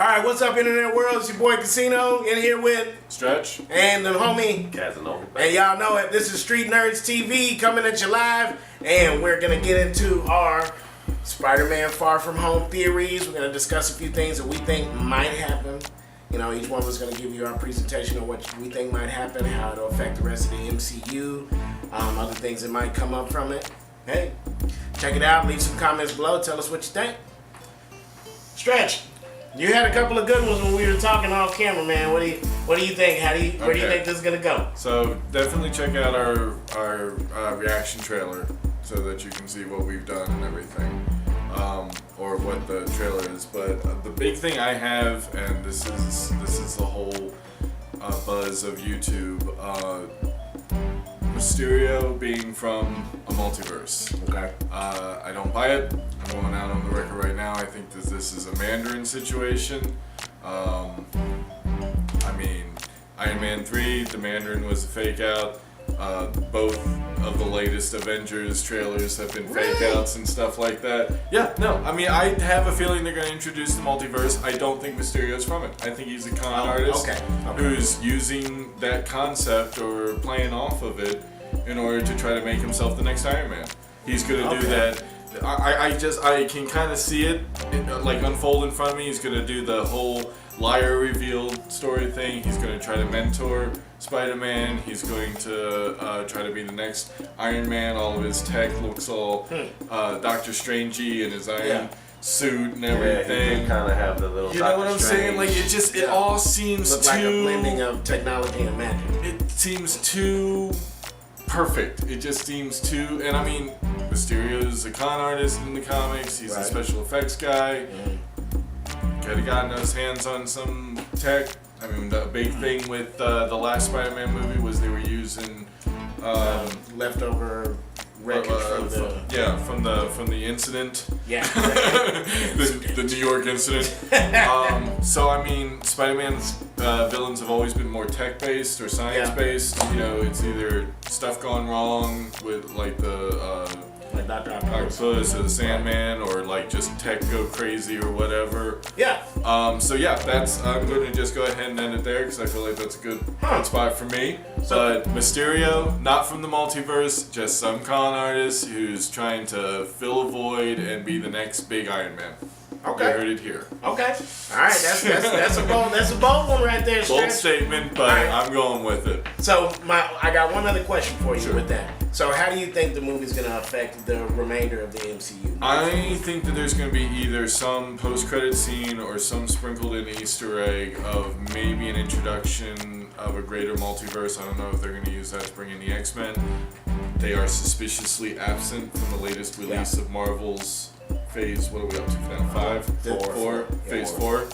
Alright, what's up, Internet World? It's your boy Casino in here with Stretch and the homie Casanova. And y'all know it, this is Street Nerdz TV coming at you live, and we're gonna get into our Spider-Man Far From Home theories. We're gonna discuss a few things that we think might happen. You know, each one of us is gonna give you our presentation of what we think might happen, how it'll affect the rest of the MCU, other things that might come up from it. Hey, check it out, leave some comments below, tell us what you think. Stretch, you had a couple of good ones when we were talking off camera, man. What do you think? Where do you think this is gonna go? So definitely check out our reaction trailer so that you can see what we've done and everything, or what the trailer is. But the big thing I have, and this is the whole buzz of YouTube, Mysterio being from a multiverse. Okay. I don't buy it. I'm going out on the record right now. I think that this is a Mandarin situation. I mean, Iron Man 3, the Mandarin was a fake out. Both of the latest Avengers trailers have been fake outs and stuff like that. Yeah, no, I mean, I have a feeling they're going to introduce the multiverse. I don't think Mysterio's from it. I think he's a con artist who's using that concept or playing off of it in order to try to make himself the next Iron Man. He's going to do that. I can kind of see it like unfold in front of me. He's going to do the whole liar reveal story thing. He's going to try to mentor Spider-Man. He's going to try to be the next Iron Man. All of his tech looks all Doctor Strangey in his iron suit and everything. Yeah, kind of have the little. You know what I'm saying? Like it all seems Look too like a blending of technology and magic. It seems too perfect. It just seems too. And I mean, Mysterio's a con artist in the comics. He's a special effects guy. Could have gotten his hands on some tech. I mean, the big thing with the last Spider-Man movie was they were using leftover wreckage from the incident. Yeah. the New York incident. So I mean, Spider-Man's villains have always been more tech-based or science-based. You know, it's either stuff gone wrong with like the Octopus or the Sandman, or like just tech go crazy or whatever. Yeah. So yeah, I'm going to just go ahead and end it there because I feel like that's a good spot for me. But Mysterio, not from the multiverse, just some con artist who's trying to fill a void and be the next big Iron Man. Okay. You heard it here. Okay. All right. That's a bold one right there. Bold statement, but I'm going with it. So I got one other question for you with that. So how do you think the movie's going to affect the remainder of the MCU? I think that there's going to be either some post-credit scene or some sprinkled in Easter egg of maybe an introduction of a greater multiverse. I don't know if they're going to use that to bring in the X-Men. They are suspiciously absent from the latest release of Marvel's Phase, what are we up to now? Phase 4.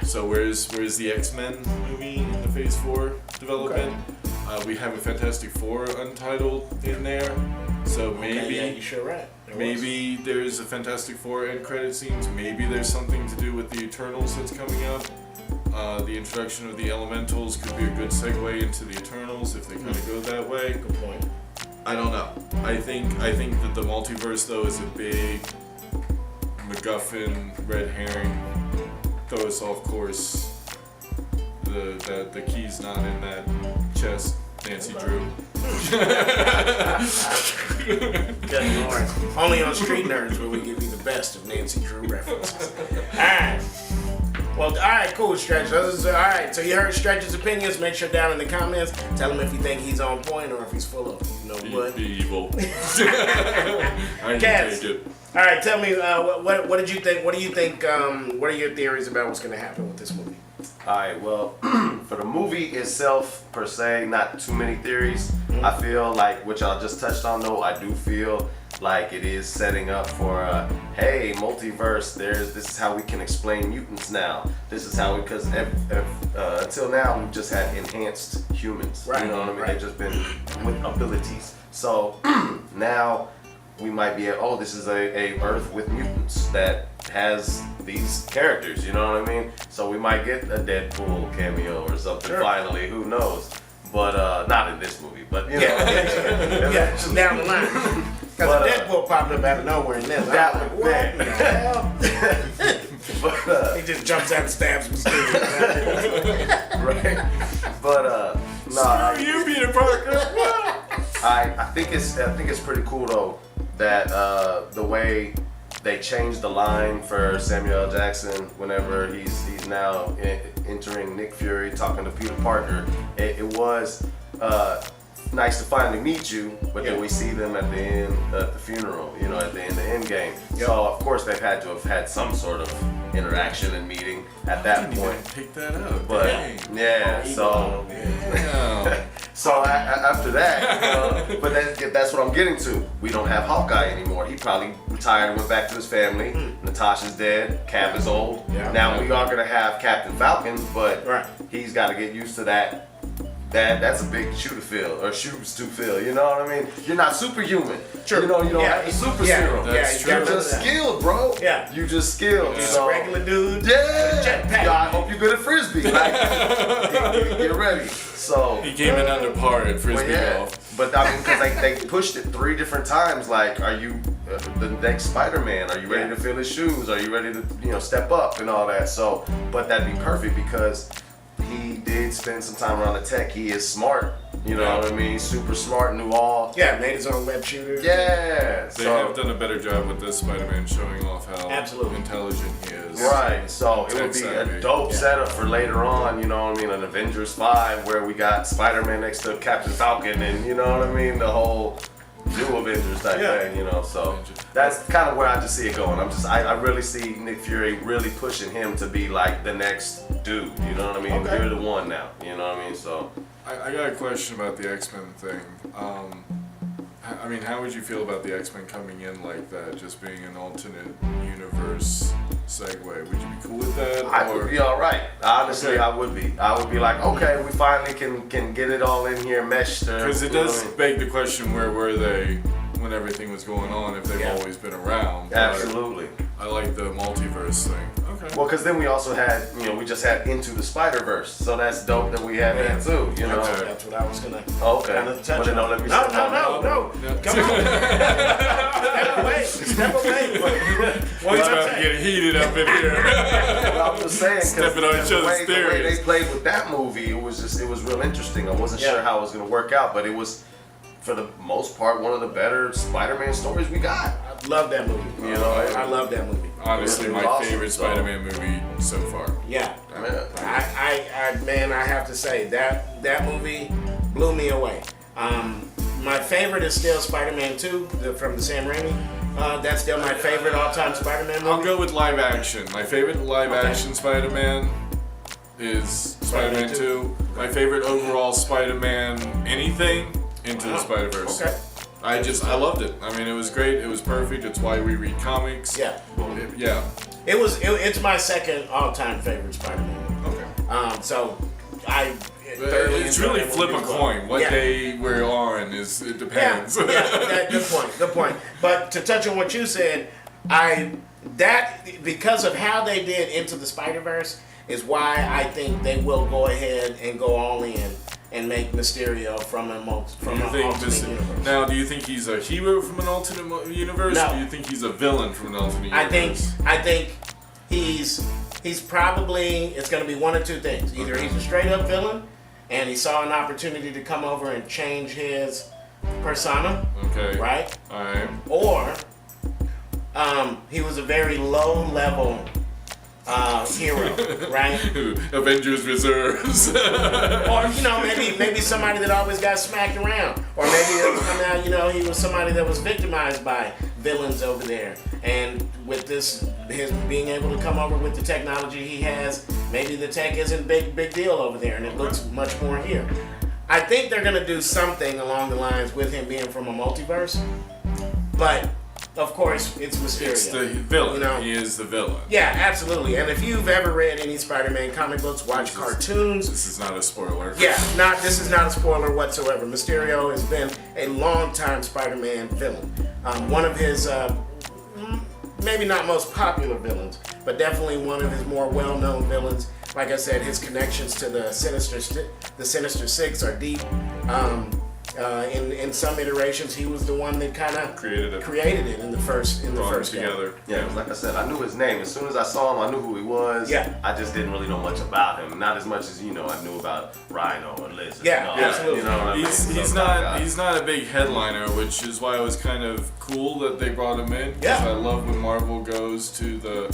So where's the X-Men movie in the Phase 4 development? We have a Fantastic Four untitled in there, so maybe you're sure right. Maybe there's a Fantastic Four end credit scenes. Maybe there's something to do with the Eternals that's coming up. The introduction of the Elementals could be a good segue into the Eternals if they kind of go that way. Good point. I don't know. I think that the multiverse though is a big MacGuffin, red herring, throw us off course. The key's not in that chest, Nancy Drew. Good Lord. Only on Street Nerdz will we give you the best of Nancy Drew references. Alright. Well, alright, cool, Stretch. Alright, so you heard Stretch's opinions. Make sure down in the comments, tell him if you think he's on point or if he's full of, what. Be evil. I can take it. All right, tell me, what did you think? What do you think? What are your theories about what's going to happen with this movie? All right, well, for the movie itself, per se, not too many theories. I feel like, which I just touched on, though, I do feel like it is setting up for, hey, multiverse, this is how we can explain mutants now. This is how, because until now, we've just had enhanced humans. Right. You know what I mean? They've just been with abilities. So now we might be this is a Earth with mutants that has these characters, you know what I mean? So we might get a Deadpool cameo or something finally, who knows? But not in this movie, but you know. Just down the line. Because Deadpool popped up out of nowhere in this. That would what the hell? But He just jumps out and stabs Mysterio. right. But no, Screw you, Peter Parker. I think it's pretty cool though that the way they changed the line for Samuel L. Jackson whenever he's now entering Nick Fury talking to Peter Parker. It was nice to finally meet you, but then we see them at the end at the funeral, you know, at the end game. Yep. So of course they've had to have had some sort of interaction and meeting at that point. Pick that up. But yeah, so so after that, but that's what I'm getting to. We don't have Hawkeye anymore. He probably retired and went back to his family. Natasha's dead. Cap is old. Yeah. Now we are gonna have Captain Falcon, but he's got to get used to that. That's a big shoe to fill, or shoes to fill. You know what I mean? You're not superhuman. Sure. You know you don't have the super serum. That's true. You're just skilled, bro. Yeah. You just skilled. He's So- a regular dude. yeah. Jetpack. I hope you're good at frisbee. Like, get ready. So. He came in under par at frisbee Well, golf. But I mean, because they pushed it 3 different times. Like, are you the next Spider-Man? Are you ready to fill his shoes? Are you ready to step up and all that? So, but that'd be perfect because he did spend some time around the tech. He is smart. You know what I mean? Super smart, knew all. Yeah, made his own web shooter. Yeah. They have done a better job with this Spider-Man showing off how intelligent he is. Right, so it would be Tech-savvy. a dope setup for later on, you know what I mean, an Avengers 5 where we got Spider-Man next to Captain Falcon and you know what I mean, the whole new Avengers type thing, you know, so that's kind of where I just see it going. I really see Nick Fury really pushing him to be like the next dude, you know what I mean? Okay. You're the one now, you know what I mean, so. I got a question about the X-Men thing. I mean, how would you feel about the X-Men coming in like that, just being an alternate universe segue? Would you be cool with that? I would be all right. Honestly, Okay. I would be. I would be like, okay, we finally can get it all in here meshed. Because it you know does what I mean? beg the question, where were they when everything was going on, if they've always been around? But Absolutely. I like the multiverse thing. Okay. Well, because then we also had, we just had Into the Spider-Verse, so that's dope that we had that too, you know. Okay. That's what I was gonna. Okay. Kinda touch But then on. don't let me No. Yeah. Come on. Step away. What It's did I about to say? get heated up in here. Well, I'm just saying, Stepping on each the other's way theories. they played with that movie, it was real interesting. I wasn't sure how it was going to work out, but it was, for the most part, one of the better Spider-Man stories we got. I love that movie. You know, I love that movie. Honestly, It was my awesome, favorite so- Spider-Man movie so far. Yeah. Man. I have to say that movie blew me away. My favorite is still Spider-Man 2 from the Sam Raimi. That's still my favorite all-time Spider-Man movie. I'll go with live action. My favorite live action Spider-Man is Spider-Man 2. My favorite overall Spider-Man anything, Into the Spider-Verse. Okay. I loved it. I mean, it was great. It was perfect. It's why we read comics. Yeah. It- It's my second all-time favorite Spider-Man movie. Okay. So I thoroughly It's enjoyed really that flip a movie as well. coin. What Yeah. day we're on it depends. Good point. But to touch on what you said, because of how they did Into the Spider-Verse is why I think they will go ahead and go all in and make Mysterio from an alternate universe. Now, do you think he's a hero from an alternate universe? No. Or do you think he's a villain from an alternate universe? I think he's probably, it's going to be one of two things. Either he's a straight up villain and he saw an opportunity to come over and change his persona, Okay. right? Alright. Or he was a very low level hero, right? Avengers Reserves. Or maybe somebody that always got smacked around, or maybe somehow he was somebody that was victimized by villains over there. And with his being able to come over with the technology he has, maybe the tech isn't big deal over there, and it looks much more here. I think they're gonna do something along the lines with him being from a multiverse, but of course it's Mysterio. It's the villain. You know? He is the villain. Yeah, absolutely. And if you've ever read any Spider-Man comic books, watch cartoons. This is not a spoiler. Yeah, this is not a spoiler whatsoever. Mysterio has been a long-time Spider-Man villain. One of his, maybe not most popular villains, but definitely one of his more well-known villains. Like I said, his connections to the Sinister Six are deep. In some iterations, he was the one that kind of Created it in the first game. together. Yeah, 'cause like I said, I knew his name. As soon as I saw him, I knew who he was. Yeah. I just didn't really know much about him. Not as much as, I knew about Rhino or Lizard. Yeah, and all absolutely. That, you know what I mean? He's not a big headliner, which is why it was kind of cool that they brought him in. 'Cause Yeah. I love when Marvel goes to the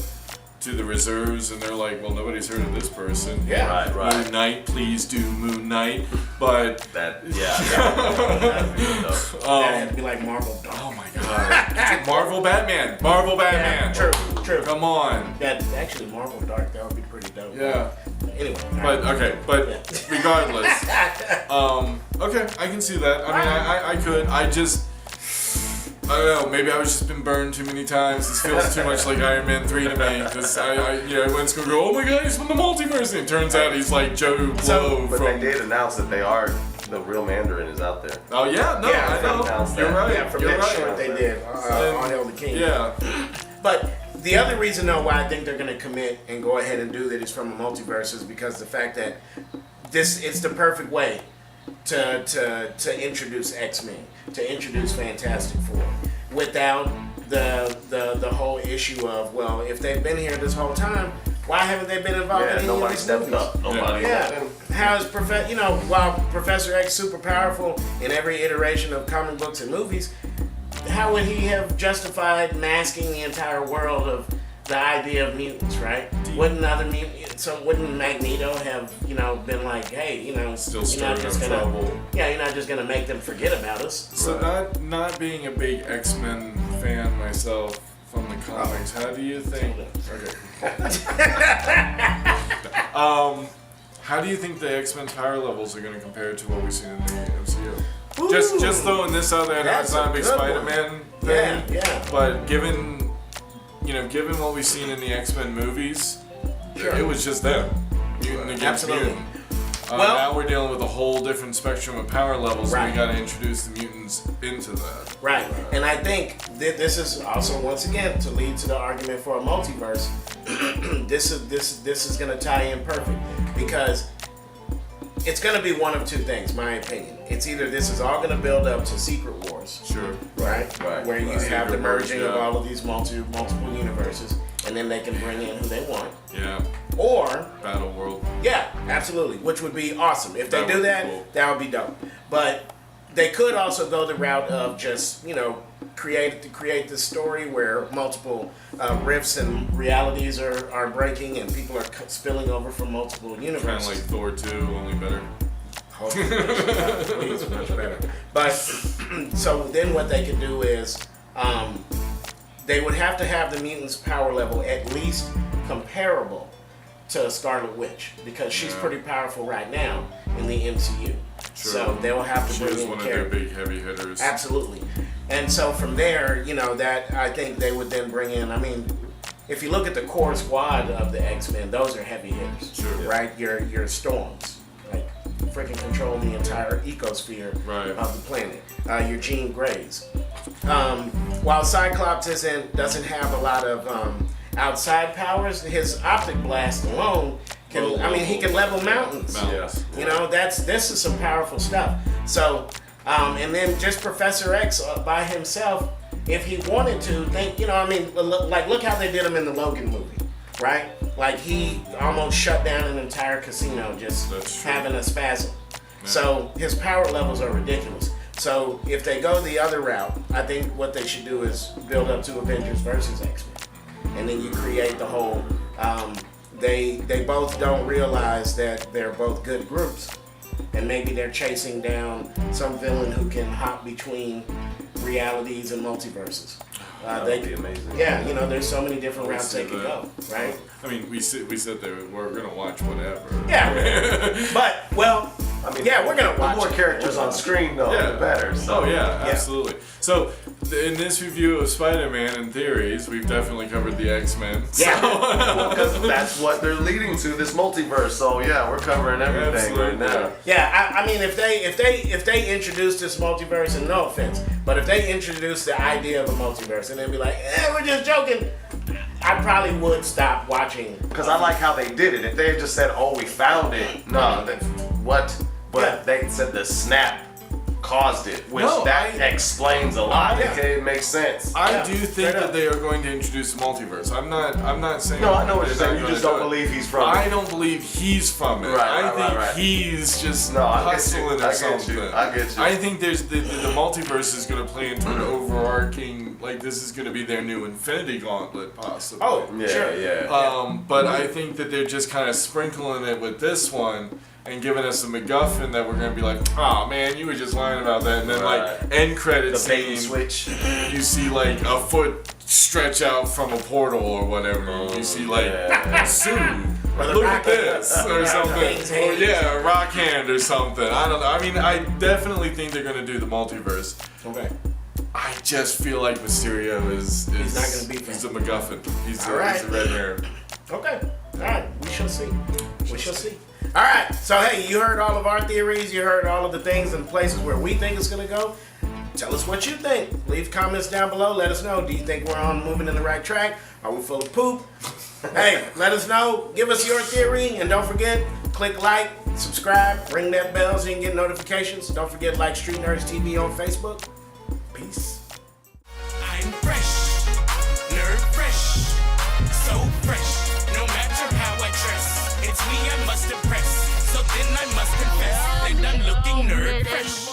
reserves and they're like, well, nobody's heard of this person. Yeah. Right. Moon Knight, please do Moon Knight. But That'd be good, though. That had to be like Marvel Dark. oh my god, Marvel Batman. Yeah, true. Come on. That actually Marvel Dark, that would be pretty dope. Yeah. Anyway. But regardless, okay, I can see that. I mean, I could. I don't know. Maybe I was just been burned too many times. This feels too much like Iron Man 3 to me. Because everyone's gonna go, oh my god, he's from the multiverse. And it turns out he's like Joe Blow But from. they did announce that the real Mandarin is out there. Oh yeah, no, Yeah, I know. announced You're that. right. Yeah, from You're that right. short they did on Hail the King. Yeah. But the other reason though why I think they're going to commit and go ahead and do that is from a multiverse is because the fact that it's the perfect way to introduce X-Men, to introduce Fantastic Four without the whole issue of, well, if they've been here this whole time, why haven't they been involved in any of Nobody these stepped movies? up. Nobody. Yeah, how is while Professor X super powerful in every iteration of comic books and movies, how would he have justified masking the entire world of the idea of mutants, right? Wouldn't Magneto have, been like, hey, Still you're not stirring just up gonna, trouble. yeah, you're not just gonna make them forget about us. So not being a big X-Men fan myself from the comics, how do you think? Okay. How do you think the X-Men's power levels are going to compare to what we've seen in the MCU? Ooh, Just throwing this out there, that's it's not a a big good Spider-Man thing. Yeah. But given what we've seen in the X-Men movies, Sure. it was just them. Mutant against Absolutely. mutant. Well- Now we're dealing with a whole different spectrum of power levels, and Right. we got to introduce the mutants into that. Right, and I think that this is also once again to lead to the argument for a multiverse. this is going to tie in perfect because it's going to be one of two things, my opinion. It's either this is all going to build up to Secret Wars, Sure. right? Where you have the Secret Wars, merging of yeah. all of these multiple universes, and then they can bring in who they want. Yeah. Or Battle World. yeah, absolutely, which would be awesome. If they That do would be that, cool. that would be dope. But they could also go the route of just, create this story where multiple rifts and realities are breaking and people are spilling over from multiple Kind universes. of like Thor 2, only better. Please, much better. But so then what they could do is they would have to have the mutants' power level at least comparable to Scarlet Witch because she's Yeah. pretty powerful right now in the MCU. Sure. So they'll have to She bring is in one of their characters. big heavy hitters. Absolutely. And so from there, that I think they would then bring in, if you look at the core squad of the X-Men, those are heavy hitters. Sure. Right? Your Storms. Like freaking control the entire ecosphere Right. of the planet. Your Jean Greys. While Cyclops doesn't have a lot of outside powers, his optic blast alone he can level mountains. Mountains. This is some powerful stuff. So, and then just Professor X by himself, if he wanted to, look how they did him in the Logan movie, right? Like he almost shut down an entire casino just That's true. having a spasm. Yeah. So his power levels are ridiculous. So if they go the other route, I think what they should do is build up to Avengers versus X-Men, and then you create the whole. They both don't realize that they're both good groups, and maybe they're chasing down some villain who can hop between realities and multiverses. That would be amazing. Yeah, there's so many different routes they see could that. go, right? I mean, we said that we're gonna watch whatever. Yeah, but we're gonna The watch more it. characters on screen, though, Yeah. the better. So. Oh yeah, absolutely. So in this review of Spider-Man and theories, we've definitely covered the X-Men. Yeah. Well, because that's what they're leading to, this multiverse. So yeah, we're covering everything Absolutely. right now. Yeah, I mean, if they introduce this multiverse, and no offense, but if they introduce the idea of a multiverse and then be like, we're just joking, I probably would stop watching. Because I like how they did it. If they had just said, "Oh, we found it," no, what? But Yeah. they said the snap caused it, which No, that explains a lot. yeah. Okay, it makes sense. I do think straight that up. they are going to introduce the multiverse. I'm not saying. No, I know what you're they're saying. not You gonna just do don't it. believe he's from I it. don't believe he's from it. Right, I think right. he's just No, I get you. hustling I or get something. you. I get you. I think there's the multiverse is going to play into an overarching, like this is going to be their new Infinity Gauntlet possibly. Oh, Yeah, sure. yeah. But I think that they're just kind of sprinkling it with this one and giving us a MacGuffin that we're gonna be like, oh man, you were just lying about that, and then Right. like end credits The bait and scene, switch. you see like a foot stretch out from a portal or whatever. You see like yeah. Sue, Or the look rock at this hand. or Yeah, something. King's hand. Or yeah, a rock hand or something. I don't know. I mean, I definitely think they're gonna do the multiverse. Okay. I just feel like Mysterio is He's not gonna be he's a MacGuffin. He's All a right. red herring. Okay. All right. We shall see. We shall see. All right. So, hey, you heard all of our theories. You heard all of the things and places where we think it's going to go. Tell us what you think. Leave comments down below. Let us know. Do you think we're on moving in the right track? Are we full of poop? Hey, let us know. Give us your theory. And don't forget, click like, subscribe, ring that bell so you can get notifications. Don't forget, like Street Nerdz TV on Facebook. Peace. I'm fresh, nerd fresh, so fresh. No matter how I dress, it's me I must impress. So then I must confess that I'm looking nerd fresh.